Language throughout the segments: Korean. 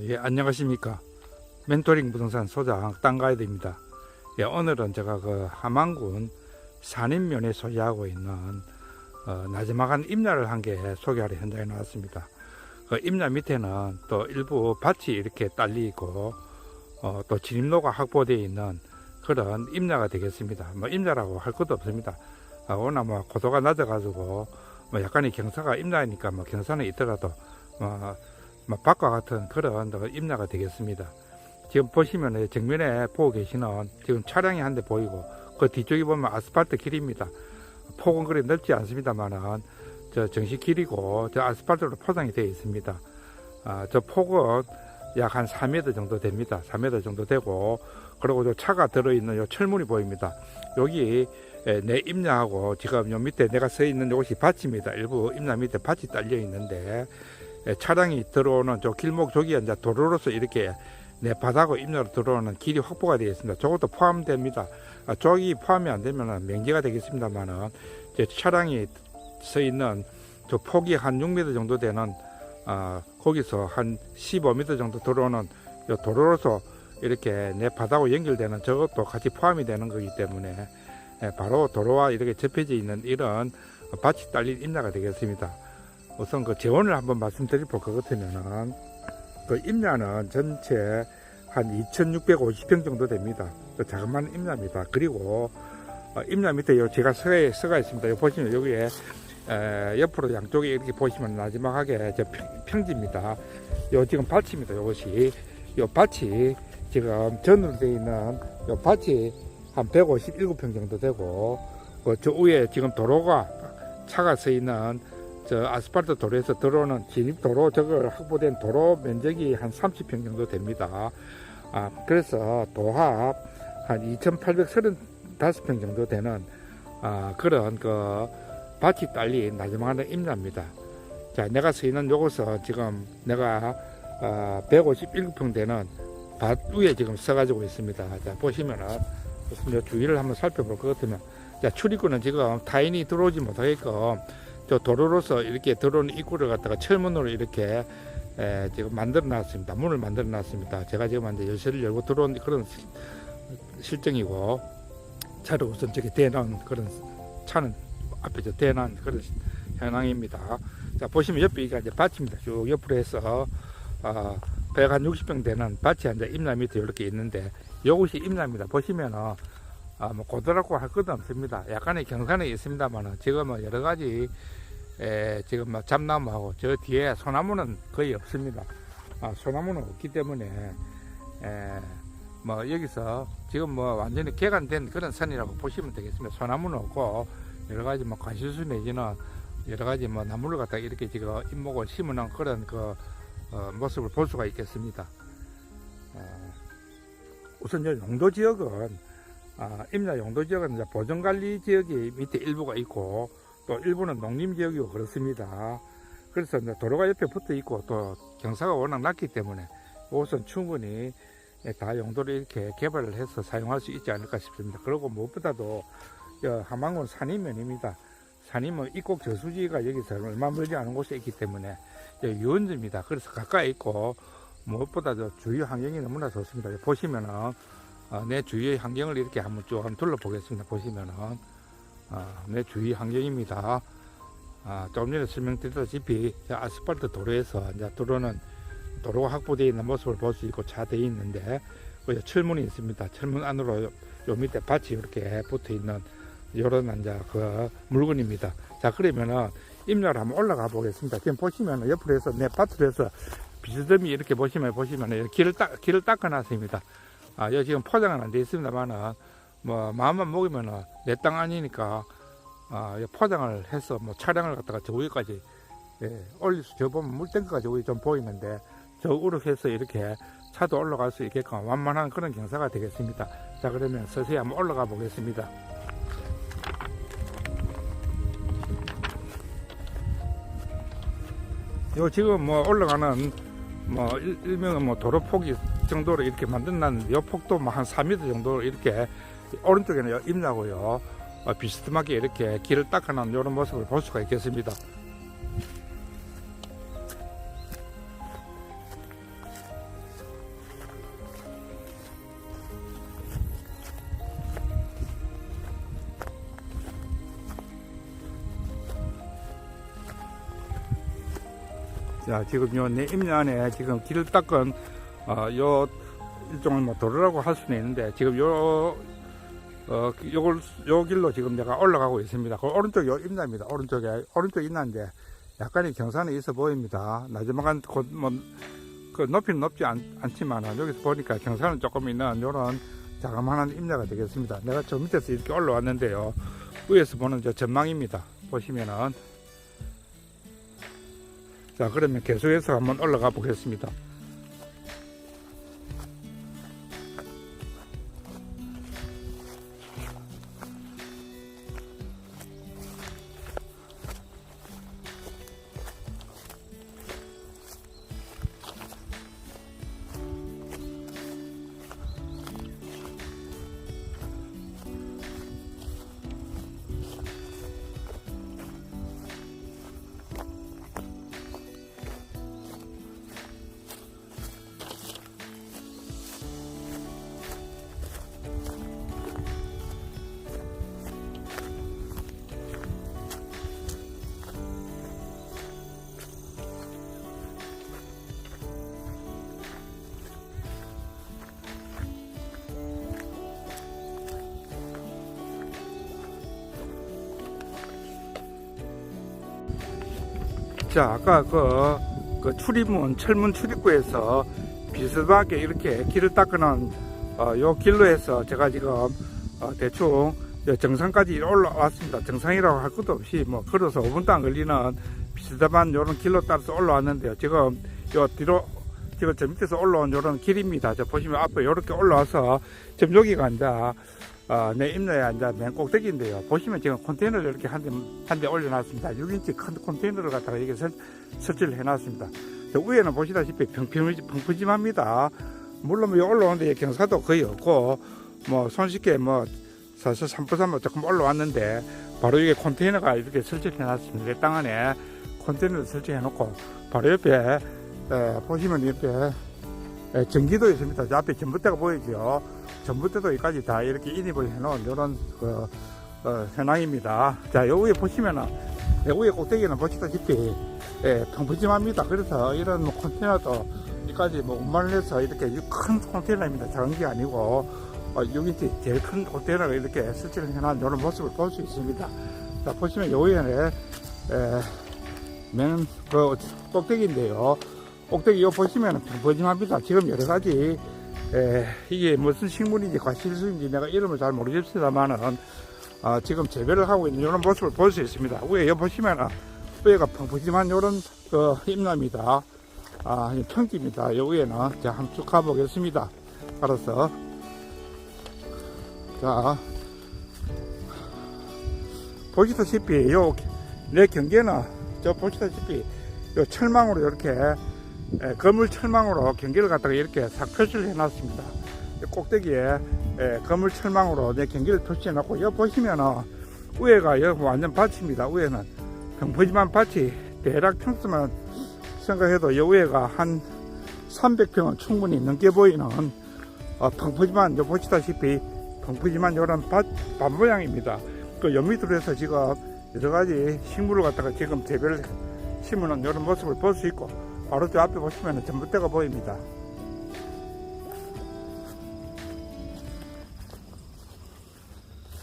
예, 안녕하십니까. 멘토링 부동산 소장 땅가이드입니다. 예, 오늘은 제가 그 함안군 산인면에 소유하고 있는 나지막한 임야를 한 개 소개하러 현장에 나왔습니다. 그 임야 밑에는 또 일부 밭이 이렇게 딸리 있고 또 진입로가 확보되어 있는 그런 임야가 되겠습니다. 뭐 임야라고 할 것도 없습니다. 워낙 뭐 고도가 낮아가지고 뭐 약간의 경사가 임야니까 뭐 경사는 있더라도 밭과 같은 그런 임야가 되겠습니다. 지금 보시면 정면에 보고 계시는 지금 차량이 한 대 보이고 그 뒤쪽에 보면 아스팔트 길입니다. 폭은 그리 넓지 않습니다만은 저 정식 길이고 저 아스팔트로 포장이 되어 있습니다. 저 폭은 약 한 4m 정도 됩니다. 4m 정도 되고, 그리고 저 차가 들어있는 요 철문이 보입니다. 여기 내 임야하고 지금 요 밑에 내가 서 있는 이것이 밭입니다. 일부 임야 밑에 밭이 딸려 있는데 차량이 들어오는 저 길목 저기 이제 도로로서 이렇게 내 바다고 임야로 들어오는 길이 확보가 되어 있습니다. 저것도 포함됩니다. 저기 포함이 안 되면 명제가 되겠습니다만은 차량이 서 있는 저 폭이 한 6m 정도 되는 거기서 한 15m 정도 들어오는 요 도로로서 이렇게 내 바다고 연결되는 저것도 같이 포함이 되는 거기 때문에 바로 도로와 이렇게 접해져 있는 이런 밭이 딸린 임야가 되겠습니다. 우선 그 재원을 한번 말씀드릴 것 같으면은 그 임야는 전체 한 2,650평 정도 됩니다. 그 자그마한 임야입니다. 그리고 임야 밑에 요 제가 서가 있습니다. 요 보시면 여기에 옆으로 양쪽에 이렇게 보시면 마지막하게 저 평지입니다. 요 지금 밭입니다. 요것이 요 밭이 지금 전으로 되어 있는 요 밭이 한 157평 정도 되고 저 위에 지금 도로가 차가 서 있는 저 아스팔트 도로에서 들어오는 진입도로 저걸 확보된 도로 면적이 한 30평 정도 됩니다. 그래서 도합 한 2,835평 정도 되는 그런 그 밭이 딸린 나지막한 임야입니다. 자, 내가 서 있는 요것은 지금 내가 157평 되는 밭 위에 지금 서가지고 있습니다. 자, 보시면은 요 주위를 한번 살펴볼 것 같으면, 자, 출입구는 지금 타인이 들어오지 못하게끔 저 도로로서 이렇게 들어오는 입구를 갖다가 철문으로 이렇게 지금 만들어 놨습니다. 문을 만들어 놨습니다. 제가 지금 이제 열쇠를 열고 들어온 그런 실정이고, 차를 우선 저기 대놓은 그런 차는 앞에 저 대놓은 그런 현황입니다. 자, 보시면 옆에 이게 이제 밭입니다. 쭉 옆으로 해서 160평 되는 밭이 이제 임야 밑에 이렇게 있는데, 이것이 임야입니다. 보시면은 뭐 고도라고 할 것도 없습니다. 약간의 경사는 있습니다만 지금은 여러 가지 지금 뭐 잡나무하고 저 뒤에 소나무는 거의 없습니다. 소나무는 없기 때문에 뭐 여기서 지금 뭐 완전히 개간된 그런 산이라고 보시면 되겠습니다. 소나무는 없고 여러 가지 뭐 과실수 내지는 여러 가지 뭐 나무를 갖다 이렇게 지금 잇목을 심어놓은 그런 그 모습을 볼 수가 있겠습니다. 우선 이 용도 지역은 임야 용도 지역은 이제 보존관리 지역이 밑에 일부가 있고 또 일부는 농림지역이고 그렇습니다. 그래서 이제 도로가 옆에 붙어 있고 또 경사가 워낙 낮기 때문에 이것은 충분히 다 용도를 이렇게 개발을 해서 사용할 수 있지 않을까 싶습니다. 그리고 무엇보다도 함안군 산인면입니다. 산이면 입국 저수지가 여기서 얼마 멀지 않은 곳에 있기 때문에 유원지입니다. 그래서 가까이 있고 무엇보다도 주위 환경이 너무나 좋습니다. 보시면은 내 주위의 환경을 이렇게 한번 쭉 둘러보겠습니다. 보시면은 내 주위 환경입니다. 조금 전에 설명드렸다시피 아스팔트 도로에서 이제 들어오는 도로가 확보되어 있는 모습을 볼 수 있고 차 되어 있는데 철문이 있습니다. 철문 안으로 요 밑에 밭이 이렇게 붙어 있는 요런 이제 그 물건입니다. 자, 그러면은 임야로 한번 올라가 보겠습니다. 지금 보시면은 옆으로 해서 내 밭으로 해서 비스듬히 이렇게 보시면은 길을 닦아 놨습니다. 여기 지금 포장은 안 되어 있습니다만은 뭐 마음만 먹으면은 내 땅 아니니까 포장을 해서 뭐 차량을 갖다가 저 위까지 올릴 수, 저 보면 물탱크가 저기 좀 보이는데 저 우로 해서 이렇게 차도 올라갈 수 있게끔 완만한 그런 경사가 되겠습니다. 자, 그러면 서서히 한번 올라가 보겠습니다. 요 지금 뭐 올라가는 뭐 일명은 뭐 도로 폭이 정도로 이렇게 만들어놨는데 요 폭도 뭐 한 4m 정도 이렇게 오른쪽에는 임야고요. 비스듬하게 이렇게 길을 닦아놓은 이런 모습을 볼 수가 있겠습니다. 자, 지금 요 내 임내 안에 지금 길을 닦은 요 일종의 뭐 도로라고 할 수는 있는데 지금 요 길로 지금 내가 올라가고 있습니다. 그 오른쪽 요 임나입니다. 오른쪽 임나인데 약간의 경사는 있어 보입니다. 나지막한 그 높이는 높지 않지만 여기서 보니까 경사는 조금 있는 요런 자그마한 임나가 되겠습니다. 내가 저 밑에서 이렇게 올라왔는데요. 위에서 보는 저 전망입니다. 보시면은 자, 그러면 계속해서 한번 올라가 보겠습니다. 자, 아까 그 철문 출입구에서 비스듬하게 이렇게 길을 닦아놓은 요 길로 해서 제가 지금 대충 정상까지 올라왔습니다. 정상이라고 할 것도 없이 뭐 걸어서 5분도 안 걸리는 비스듬한 요런 길로 따라서 올라왔는데요. 지금 요 뒤로 지금 저 밑에서 올라온 요런 길입니다. 저 보시면 앞에 요렇게 올라와서 지금 여기가 이제 내 임내에 이제 맨 꼭대기인데요. 보시면 지금 컨테이너를 이렇게 한 대 올려놨습니다. 6인치 큰 컨테이너를 갖다가 여기 설치를 해놨습니다. 위에는 보시다시피 평푸짐합니다. 물론 뭐 올라오는데 경사도 거의 없고 뭐 손쉽게 뭐 사실 3%뭐 조금 올라왔는데 바로 이게 컨테이너가 이렇게 설치를 해놨습니다. 내 땅 안에 컨테이너를 설치해놓고 바로 옆에 보시면 이렇게 전기도 있습니다. 저 앞에 전봇대가 보이죠. 전봇대도 여기까지 다 이렇게 인입을 해놓은 이런 현황입니다. 자, 요 위에 보시면은 요 위에 꼭대기는 보시다시피 평푸짐합니다. 그래서 이런 컨테이너도 여기까지 뭐 운반을 해서 이렇게 큰 컨테이너입니다. 작은 게 아니고 6인치 제일 큰 컨테이너가 이렇게 설치를 해놓은 이런 모습을 볼 수 있습니다. 자, 보시면 요 위에는 맨 꼭대기인데요. 꼭대기 요 보시면 평푸짐합니다. 지금 여러 가지 이게 무슨 식물인지 과실수인지 내가 이름을 잘 모르겠습니다만은 지금 재배를 하고 있는 이런 모습을 볼 수 있습니다. 위에 보시면은 위에가 평푸짐한 이런 임나입니다. 평지입니다. 요 위에는 자, 한번 쭉 가보겠습니다. 알아서 자, 보시다시피 요 내 경계는 저 보시다시피 요 철망으로 이렇게 거물 철망으로 경계를 갖다가 이렇게 싹 표시를 해놨습니다. 꼭대기에 거물 철망으로 내 경계를 표시해 놨고, 여기 보시면은 위에가 여기 완전 밭입니다. 위에는 평푸짐한 밭이 대략 평수만 생각해도 이 위에가 한 300평은 충분히 넘게 보이는 평푸짐한, 여기 보시다시피 평푸짐한 이런 밭 모양입니다. 그 요 밑으로 해서 지금 여러 가지 식물을 갖다가 지금 재배를 심는 이런 모습을 볼 수 있고, 바로 저 앞에 보시면 전봇대가 보입니다.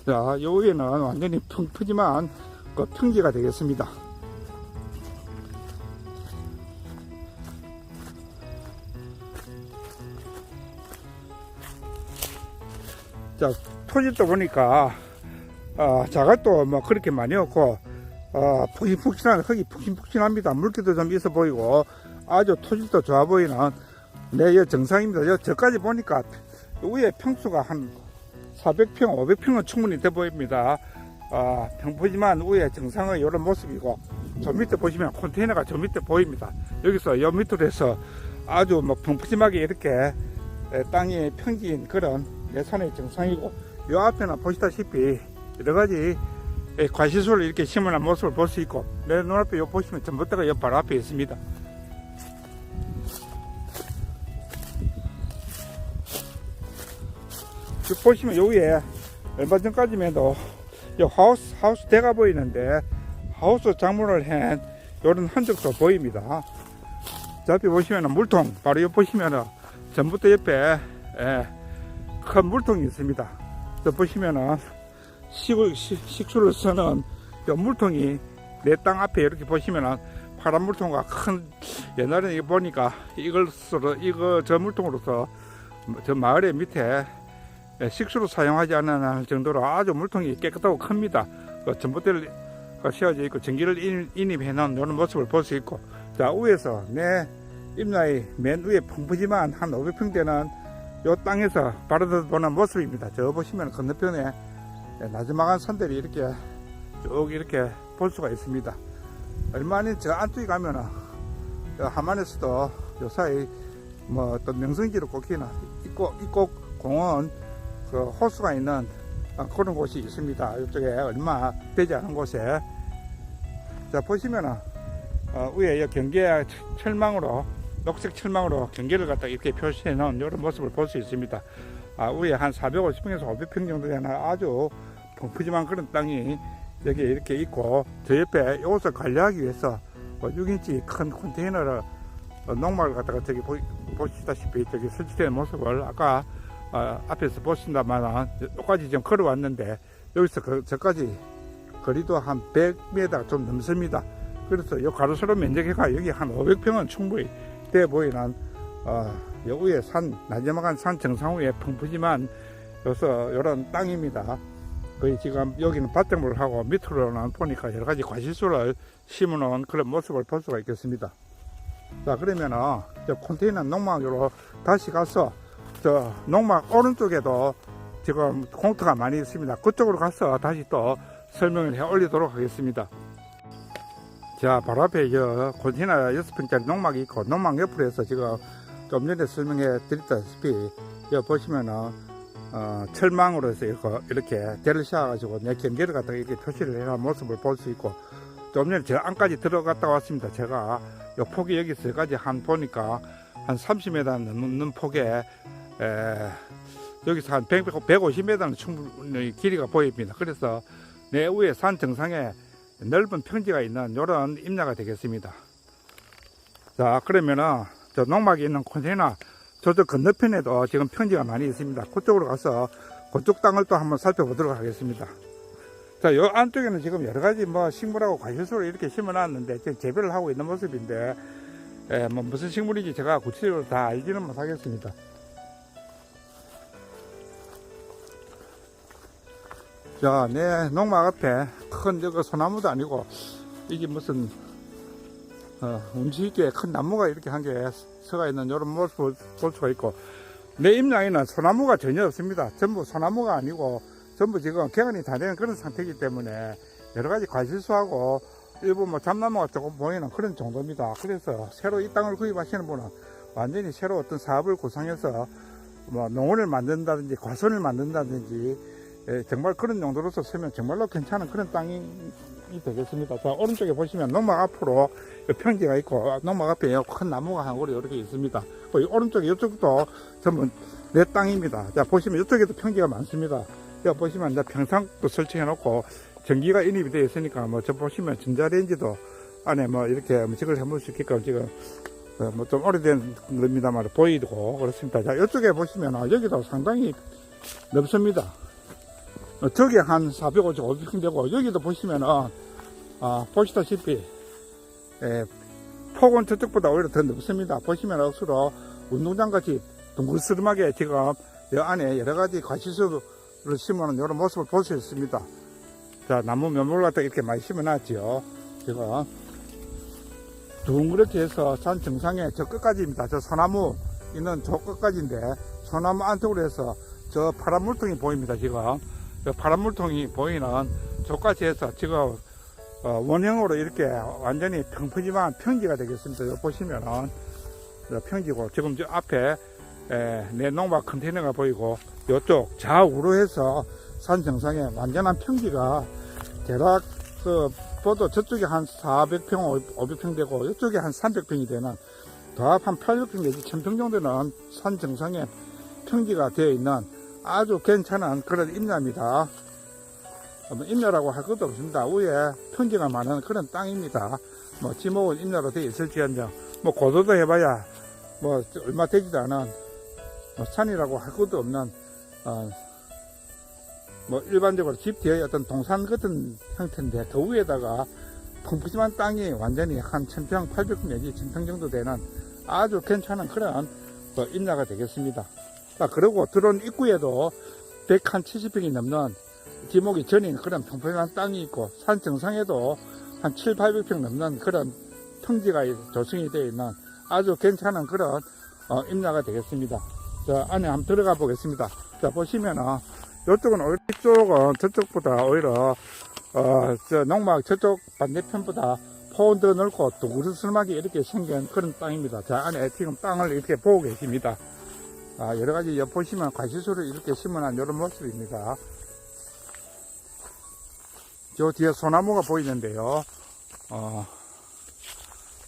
자, 요 위에는 완전히 평푸짐한 그 평지가 되겠습니다. 자, 토지도 보니까 자갈도 뭐 그렇게 많이 없고 푹신푹신한, 흙이 푹신푹신합니다. 물기도 좀 있어 보이고 아주 토질도 좋아 보이는 내 정상입니다. 저까지 보니까 위에 평수가 한 400평, 500평은 충분히 돼 보입니다. 평푸짐한 위에 정상의 이런 모습이고, 저 밑에 보시면 컨테이너가 저 밑에 보입니다. 여기서 요 밑으로 해서 아주 뭐 평푸짐하게 이렇게 땅이 평지인 그런 예산의 정상이고, 요 앞에는 보시다시피 여러 가지 과실수를 이렇게 심어놓은 모습을 볼 수 있고, 내 눈앞에 요 보시면 전봇대가 요 바로 앞에 있습니다. 보시면 요 위에 얼마 전까지만 해도 요 하우스 대가 보이는데 하우스 장문을 한 요런 흔적도 보입니다. 저 앞에 보시면은 물통, 바로 옆 보시면은 전봇대 옆에 큰 물통이 있습니다. 저 보시면은 식수를 쓰는 요 물통이 내 땅 앞에 이렇게 보시면은 파란 물통과 큰, 옛날에 이거 보니까 저 물통으로서 저 마을의 밑에 식수로 사용하지 않는 정도로 아주 물통이 깨끗하고 큽니다. 전봇대를 씌워져 있고 전기를 인입해 놓은 이런 모습을 볼 수 있고, 자, 위에서 내 임나의 맨 위에 풍부지만 한 500평 되는 요 땅에서 바라보는 모습입니다. 저 보시면 건너편에 나지막한 산들이 이렇게 쭉 이렇게 볼 수가 있습니다. 얼마 안 저 안쪽에 가면은 함안에서도 요 사이 뭐 또 명성지로 꼽히는 이곳 공원 그 호수가 있는 그런 곳이 있습니다. 이쪽에 얼마 되지 않은 곳에. 자, 보시면은 위에 경계 철망으로, 녹색 철망으로 경계를 갖다 이렇게 표시해 놓은 이런 모습을 볼 수 있습니다. 위에 한 450평에서 500평 정도 되는 아주 풍부지만 그런 땅이 여기 이렇게 있고, 저 옆에 이곳을 관리하기 위해서 6인치 큰 컨테이너를 농막을 갖다가 저기 보시다시피 저기 설치된 모습을 아까 앞에서 보신다만 여기까지 좀 걸어왔는데, 여기서 저까지 거리도 한 100m 좀 넘습니다. 그래서 이 가로세로 면적이 여기 한 500평은 충분히 돼 보이는 여기에 나지막한 산 정상 위에 풍부지만 이런 땅입니다. 거의 지금 여기는 밭작물을 하고 밑으로는 보니까 여러 가지 과실수를 심어놓은 그런 모습을 볼 수가 있겠습니다. 자, 그러면은 저 컨테이너 농막으로 다시 가서 저 농막 오른쪽에도 지금 공터가 많이 있습니다. 그쪽으로 가서 다시 또 설명을 해 올리도록 하겠습니다. 자, 바로 앞에 저 컨테이너 6평짜리 농막이 있고, 농막 옆으로 해서 지금 좀 전에 설명해 드렸다시피 여기 보시면은 철망으로 해서 이렇게 대를 씌워가지고 내 경계를 갖다가 이렇게 표시를 해놓은 모습을 볼 수 있고, 좀 전에 저 안까지 들어갔다 왔습니다. 제가 요 폭이 여기서까지 보니까 한 30m 넘는 폭에 여기서 한 150m는 충분히 길이가 보입니다. 그래서 내 위에 산 정상에 넓은 평지가 있는 이런 임야가 되겠습니다. 자, 그러면은 저 농막이 있는 컨테이너 저쪽 건너편에도 지금 평지가 많이 있습니다. 그쪽으로 가서 그쪽 땅을 또 한번 살펴보도록 하겠습니다. 자, 요 안쪽에는 지금 여러 가지 뭐 식물하고 과실수를 이렇게 심어 놨는데 지금 재배를 하고 있는 모습인데, 뭐 무슨 식물인지 제가 구체적으로 다 알지는 못하겠습니다. 자, 내 농막 앞에 큰 저거 소나무도 아니고 이게 무슨 움직이게 큰 나무가 이렇게 한 개 서가 있는 이런 모습을 볼 수가 있고, 내 임양에는 소나무가 전혀 없습니다. 전부 소나무가 아니고 전부 지금 개간이 다 된 그런 상태이기 때문에 여러 가지 과실수하고 일부 뭐 잠나무가 조금 보이는 그런 정도입니다. 그래서 새로 이 땅을 구입하시는 분은 완전히 새로 어떤 사업을 구상해서 뭐 농원을 만든다든지 과수원을 만든다든지 정말 그런 용도로서 쓰면 정말로 괜찮은 그런 땅이 되겠습니다. 자, 오른쪽에 보시면 농막 앞으로 평지가 있고, 농막 앞에 큰 나무가 한 그루 이렇게 있습니다. 오른쪽에 이쪽도 전부 내 땅입니다. 자, 보시면 이쪽에도 평지가 많습니다. 여기 보시면 이제 평상도 설치해 놓고 전기가 인입이 되어 있으니까 뭐 저 보시면 전자레인지도 안에 뭐 이렇게 음식을 해볼 수 있게끔 지금 뭐 좀 오래된 겁니다만 보이고 그렇습니다. 자, 이쪽에 보시면 여기도 상당히 넓습니다. 저기 한 450, 500평 되고, 여기도 보시면은, 보시다시피, 폭은 저쪽보다 오히려 더 넓습니다. 보시면 억수로 운동장 같이 둥글스름하게 지금 이 안에 여러 가지 과실수를 심어놓은 이런 모습을 볼 수 있습니다. 자, 나무 면목을 갖다 이렇게 많이 심어놨지요. 지금 둥그렇게 해서 산 정상에 저 끝까지입니다. 저 소나무 있는 저 끝까지인데, 소나무 안쪽으로 해서 저 파란 물통이 보입니다. 지금 파란 물통이 보이는 저까지 해서 지금 원형으로 이렇게 완전히 평지지만 평지가 되겠습니다. 여기 보시면은 평지고, 지금 저 앞에 내 농막 컨테이너가 보이고, 이쪽 좌우로 해서 산 정상에 완전한 평지가 대략 보도 저쪽에 한 400평, 500평 되고, 이쪽에 한 300평이 되는 도합 한 800평 내지 1000평 정도 되는 산 정상에 평지가 되어 있는 아주 괜찮은 그런 임야입니다. 임야라고 할 것도 없습니다. 위에 평지가 많은 그런 땅입니다. 뭐 지목은 임야로 되어 있을지언정 뭐 고도도 해봐야 뭐 얼마 되지도 않은 뭐 산이라고 할 것도 없는 뭐 일반적으로 집 뒤에 어떤 동산 같은 형태인데 그 위에다가 펑푸짐한 땅이 완전히 한 1000평, 800평 내지 1000평 정도 되는 아주 괜찮은 그런 임야가 되겠습니다. 그리고 들어온 입구에도 170평이 넘는 지목이 전인 그런 평평한 땅이 있고 산 정상에도 한 7, 800평 넘는 그런 평지가 조성이 되어 있는 아주 괜찮은 그런 임야가 되겠습니다. 자, 안에 한번 들어가 보겠습니다. 자, 보시면은 이쪽은 오히려 이쪽은 저쪽보다 오히려 저 농막 저쪽 반대편보다 폭은 더 넓고 두그스름하게 이렇게 생긴 그런 땅입니다. 자, 안에 지금 땅을 이렇게 보고 계십니다. 여러가지 옆 보시면 과실수를 이렇게 심어놓은 이런 모습입니다. 저 뒤에 소나무가 보이는데요.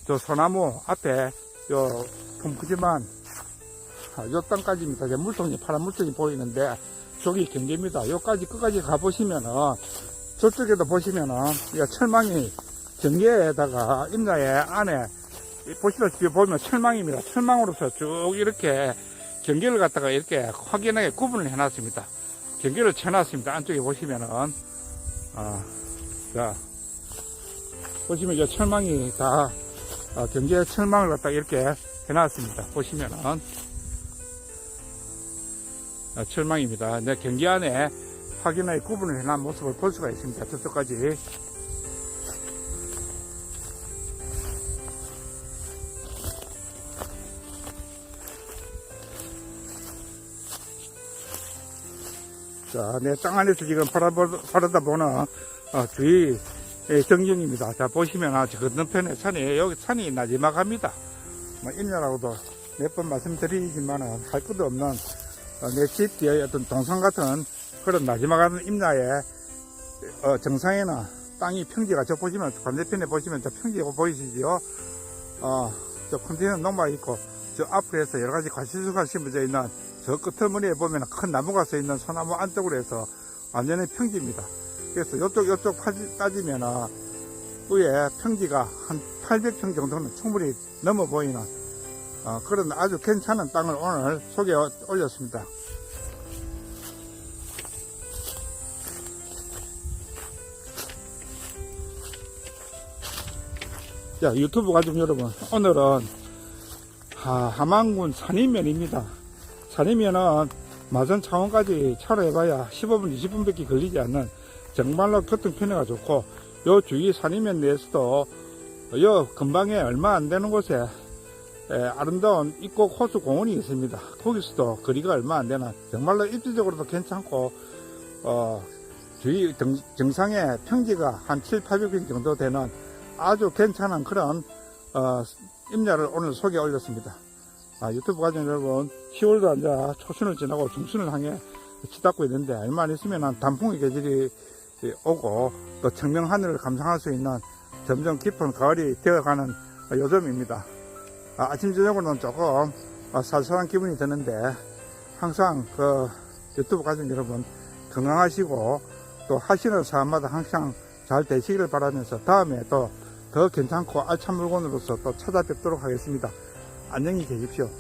저 소나무 앞에 요 펑크지만 요 땅까지입니다. 물통이 파란 물통이 보이는데 저기 경계입니다. 요까지 끝까지 가보시면은 저쪽에도 보시면은 철망이 경계에다가 임야의 안에 보시다시피 보면 철망입니다. 철망으로서 쭉 이렇게 경계를 갖다가 이렇게 확연하게 구분을 해놨습니다. 경계를 쳐놨습니다. 안쪽에 보시면은 자 보시면 이 철망이 다 경계 철망을 갖다가 이렇게 해놨습니다. 보시면은 철망입니다. 내 경계 안에 확연하게 구분을 해놓은 모습을 볼 수가 있습니다. 저쪽까지. 자, 내 땅 안에서 지금 바라다 보는 주위 전경입니다. 자, 보시면 저 건너편에 산이, 여기 산이 나지막합니다. 뭐 임야라고도 몇 번 말씀드리지만 할 것도 없는 내 집 뒤에 어떤 동산 같은 그런 나지막한 임야의 정상에는 땅이 평지가 저 보시면 반대편에 보시면 저 평지가 보이시죠? 저 컨테이너 농막이 있고 저 앞으로 해서 여러 가지 과실수가 심어져 있는 저 끝머리에 보면 큰 나무가 서 있는 소나무 안쪽으로 해서 완전히 평지입니다. 그래서 요쪽 따지면 위에 평지가 한 800평 정도는 충분히 넘어 보이는 그런 아주 괜찮은 땅을 오늘 소개해 올렸습니다. 자, 유튜브 가족 여러분, 오늘은 함안군 산이면입니다. 산이면은 마산 창원까지 차로 해봐야 15분 20분 밖에 걸리지 않는 정말로 교통 편의가 좋고 요 주위 산이면 내에서도 요 근방에 얼마 안 되는 곳에 아름다운 입국 호수 공원이 있습니다. 거기서도 거리가 얼마 안 되는 정말로 입지적으로도 괜찮고 주위 정상에 평지가 한 7, 800평 정도 되는 아주 괜찮은 그런 임야를 오늘 소개해 올렸습니다. 유튜브 가족 여러분, 10월도 이제 초순을 지나고 중순을 향해 치닫고 있는데 얼마 안 있으면 단풍의 계절이 오고 또 청명 하늘을 감상할 수 있는 점점 깊은 가을이 되어가는 요즘입니다. 아침 저녁으로는 조금 쌀쌀한 기분이 드는데 항상 유튜브 가족 여러분 건강하시고 또 하시는 사람마다 항상 잘 되시기를 바라면서 다음에 또 더 괜찮고 알찬 물건으로서 또 찾아뵙도록 하겠습니다. 안녕히 계십시오.